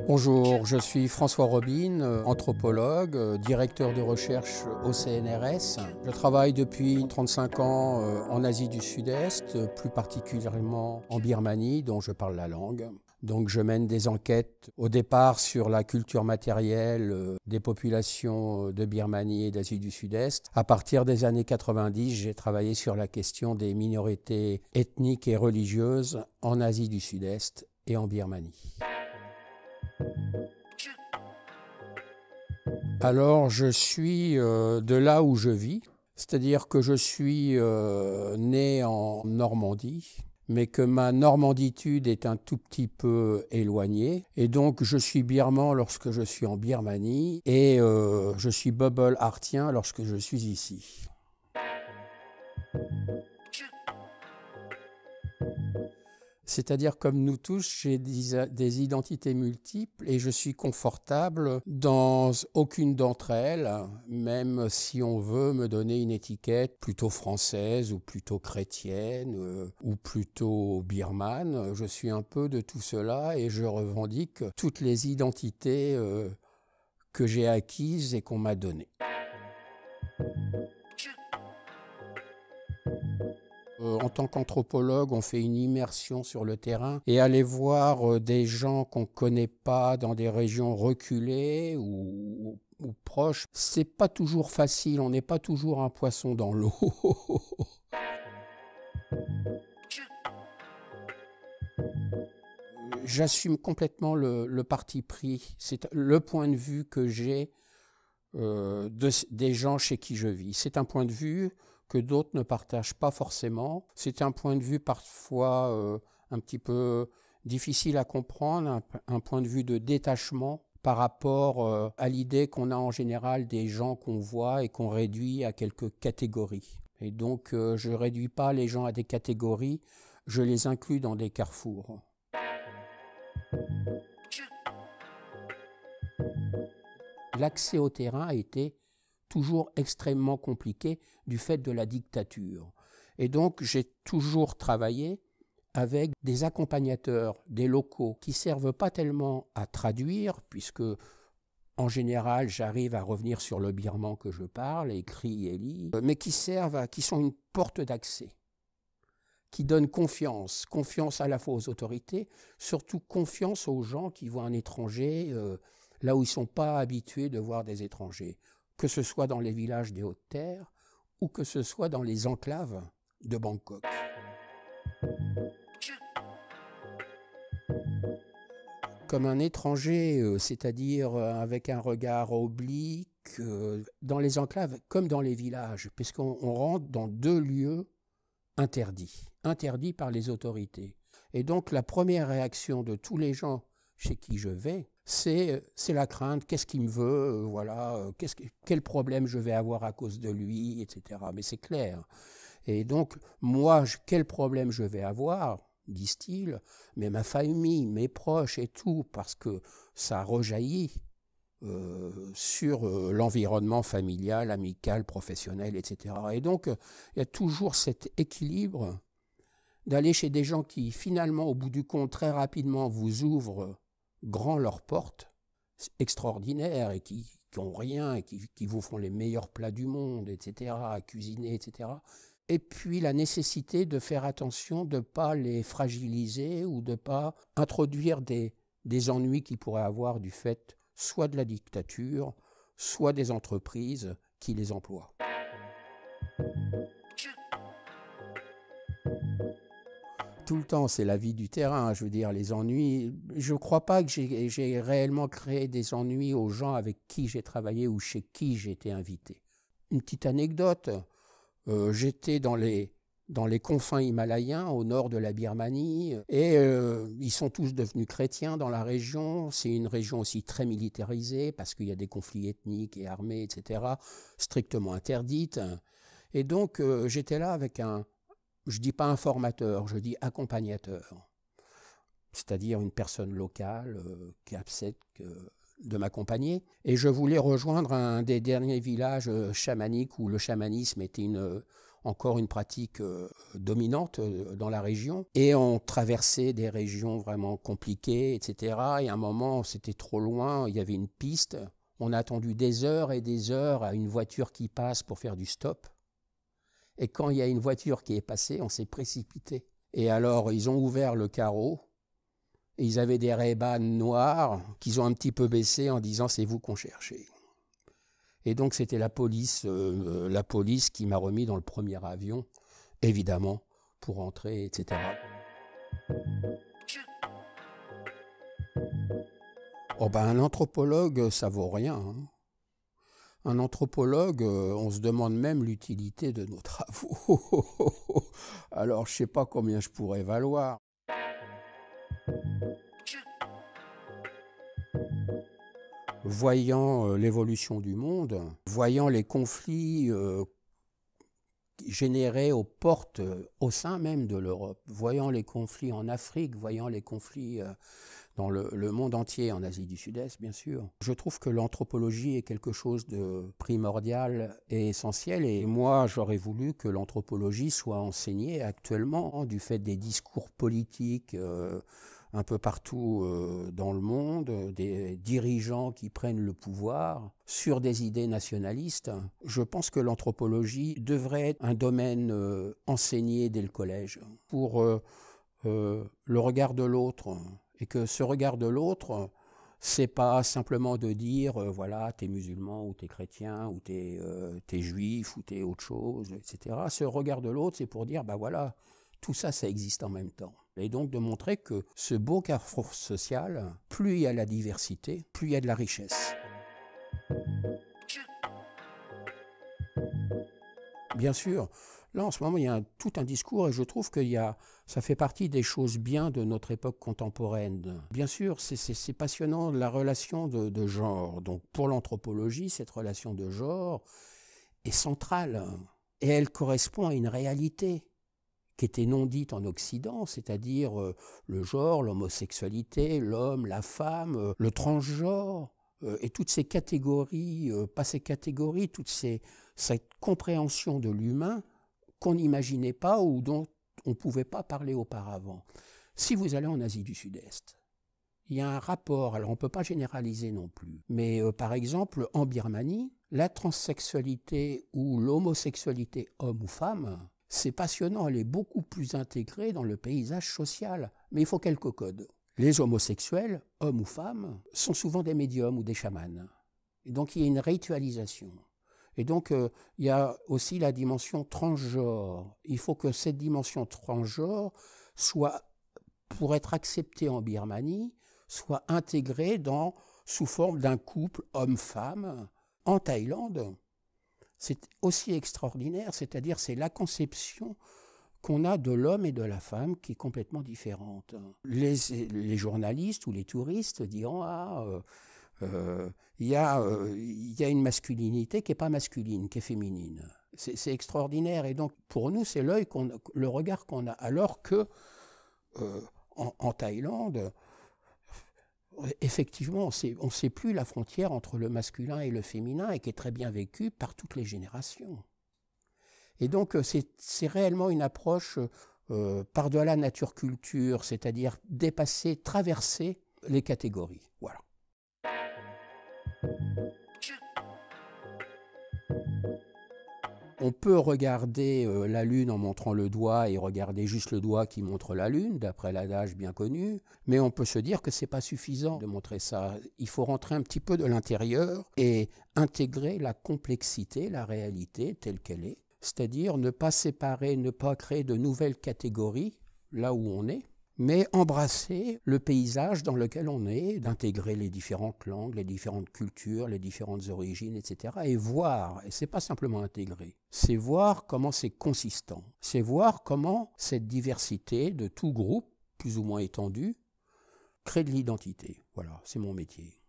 Bonjour, je suis François Robine, anthropologue, directeur de recherche au CNRS. Je travaille depuis 35 ans en Asie du Sud-Est, plus particulièrement en Birmanie, dont je parle la langue. Donc je mène des enquêtes au départ sur la culture matérielle des populations de Birmanie et d'Asie du Sud-Est. À partir des années 90, j'ai travaillé sur la question des minorités ethniques et religieuses en Asie du Sud-Est et en Birmanie. Alors, je suis de là où je vis, c'est-à-dire que je suis né en Normandie, mais que ma normanditude est un tout petit peu éloignée. Et donc, je suis birman lorsque je suis en Birmanie et je suis bubble artien lorsque je suis ici. C'est-à-dire, comme nous tous, j'ai des identités multiples et je suis confortable dans aucune d'entre elles, même si on veut me donner une étiquette plutôt française ou plutôt chrétienne ou plutôt birmane. Je suis un peu de tout cela et je revendique toutes les identités que j'ai acquises et qu'on m'a données. En tant qu'anthropologue, on fait une immersion sur le terrain et aller voir des gens qu'on ne connaît pas dans des régions reculées ou proches, c'est pas toujours facile, on n'est pas toujours un poisson dans l'eau. J'assume complètement le parti pris, c'est le point de vue que j'ai des gens chez qui je vis. C'est un point de vue que d'autres ne partagent pas forcément. C'est un point de vue parfois un petit peu difficile à comprendre, un point de vue de détachement par rapport à l'idée qu'on a en général des gens qu'on voit et qu'on réduit à quelques catégories. Et donc je ne réduis pas les gens à des catégories, je les inclus dans des carrefours. L'accès au terrain a été toujours extrêmement compliqué du fait de la dictature. Et donc j'ai toujours travaillé avec des accompagnateurs, des locaux, qui ne servent pas tellement à traduire, puisque en général j'arrive à revenir sur le birman que je parle, écrit et lis, mais qui sont une porte d'accès, qui donnent confiance à la fois aux autorités, surtout confiance aux gens qui voient un étranger là où ils ne sont pas habitués de voir des étrangers, que ce soit dans les villages des Hautes-Terres ou que ce soit dans les enclaves de Bangkok. Comme un étranger, c'est-à-dire avec un regard oblique, dans les enclaves comme dans les villages, puisqu'on rentre dans deux lieux interdits par les autorités. Et donc la première réaction de tous les gens chez qui je vais, c'est la crainte, qu'est-ce qu'il me veut, voilà, quel problème je vais avoir à cause de lui, etc. Mais c'est clair. Et donc, moi, quel problème je vais avoir, disent-ils, mais ma famille, mes proches et tout, parce que ça rejaillit sur l'environnement familial, amical, professionnel, etc. Et donc, il y a toujours cet équilibre d'aller chez des gens qui, finalement, au bout du compte, très rapidement, vous ouvrent grand leurs portes, extraordinaires, et qui n'ont rien, et qui vous font les meilleurs plats du monde, etc., à cuisiner, etc. Et puis la nécessité de faire attention de ne pas les fragiliser ou de ne pas introduire des ennuis qu'ils pourraient avoir du fait soit de la dictature, soit des entreprises qui les emploient. Tout le temps, c'est la vie du terrain, je veux dire, les ennuis. Je ne crois pas que j'ai réellement créé des ennuis aux gens avec qui j'ai travaillé ou chez qui j'ai été invité. Une petite anecdote, j'étais dans les confins himalayens, au nord de la Birmanie, et ils sont tous devenus chrétiens dans la région. C'est une région aussi très militarisée, parce qu'il y a des conflits ethniques et armés, etc., strictement interdites. Et donc, j'étais là avec je ne dis pas informateur, je dis accompagnateur, c'est-à-dire une personne locale qui accepte de m'accompagner. Et je voulais rejoindre un des derniers villages chamaniques où le chamanisme était encore une pratique dominante dans la région. Et on traversait des régions vraiment compliquées, etc. Et à un moment, c'était trop loin, il y avait une piste. On a attendu des heures et des heures à une voiture qui passe pour faire du stop. Et quand il y a une voiture qui est passée, on s'est précipité. Et alors, ils ont ouvert le carreau. Et ils avaient des Ray-Ban noirs qu'ils ont un petit peu baissés en disant « c'est vous qu'on cherchait ». Et donc, c'était la police qui m'a remis dans le premier avion, évidemment, pour rentrer, etc. Oh ben, un anthropologue, ça vaut rien. Hein. Un anthropologue, on se demande même l'utilité de nos travaux. Alors, je ne sais pas combien je pourrais valoir. Voyant l'évolution du monde, voyant les conflits générés aux portes, au sein même de l'Europe, voyant les conflits en Afrique, voyant les conflits dans le monde entier, en Asie du Sud-Est, bien sûr. Je trouve que l'anthropologie est quelque chose de primordial et essentiel. Et moi, j'aurais voulu que l'anthropologie soit enseignée actuellement, du fait des discours politiques un peu partout dans le monde, des dirigeants qui prennent le pouvoir sur des idées nationalistes. Je pense que l'anthropologie devrait être un domaine enseigné dès le collège pour le regard de l'autre. Et que ce regard de l'autre, c'est pas simplement de dire voilà, t'es musulman ou t'es chrétien ou t'es juif ou t'es autre chose, etc. Ce regard de l'autre, c'est pour dire bah voilà, tout ça, ça existe en même temps. Et donc de montrer que ce beau carrefour social, plus il y a la diversité, plus il y a de la richesse. Bien sûr, là en ce moment il y a tout un discours et je trouve que ça fait partie des choses bien de notre époque contemporaine. Bien sûr, c'est passionnant la relation de genre. Donc pour l'anthropologie, cette relation de genre est centrale et elle correspond à une réalité qui était non dite en Occident, c'est-à-dire le genre, l'homosexualité, l'homme, la femme, le transgenre, et toutes ces catégories, pas ces catégories, cette compréhension de l'humain qu'on n'imaginait pas ou dont on ne pouvait pas parler auparavant. Si vous allez en Asie du Sud-Est, il y a un rapport, alors on ne peut pas généraliser non plus, mais par exemple en Birmanie, la transsexualité ou l'homosexualité homme ou femme, c'est passionnant, elle est beaucoup plus intégrée dans le paysage social. Mais il faut quelques codes. Les homosexuels, hommes ou femmes, sont souvent des médiums ou des chamans. Et donc il y a une ritualisation. Et donc il y a aussi la dimension transgenre. Il faut que cette dimension transgenre soit, pour être acceptée en Birmanie, soit intégrée sous forme d'un couple homme-femme. En Thaïlande, c'est aussi extraordinaire, c'est-à-dire c'est la conception qu'on a de l'homme et de la femme qui est complètement différente. Les journalistes ou les touristes diront il y a une masculinité qui n'est pas masculine, qui est féminine. C'est extraordinaire et donc pour nous c'est le regard qu'on a, alors que en Thaïlande, effectivement, on ne sait plus la frontière entre le masculin et le féminin et qui est très bien vécue par toutes les générations. Et donc, c'est réellement une approche par-delà nature-culture, c'est-à-dire dépasser, traverser les catégories. Voilà. On peut regarder la Lune en montrant le doigt et regarder juste le doigt qui montre la Lune, d'après l'adage bien connu, mais on peut se dire que ce n'est pas suffisant de montrer ça. Il faut rentrer un petit peu de l'intérieur et intégrer la complexité, la réalité telle qu'elle est, c'est-à-dire ne pas séparer, ne pas créer de nouvelles catégories là où on est, mais embrasser le paysage dans lequel on est, d'intégrer les différentes langues, les différentes cultures, les différentes origines, etc. Et voir, et ce n'est pas simplement intégrer, c'est voir comment c'est consistant, c'est voir comment cette diversité de tout groupe, plus ou moins étendue, crée de l'identité. Voilà, c'est mon métier.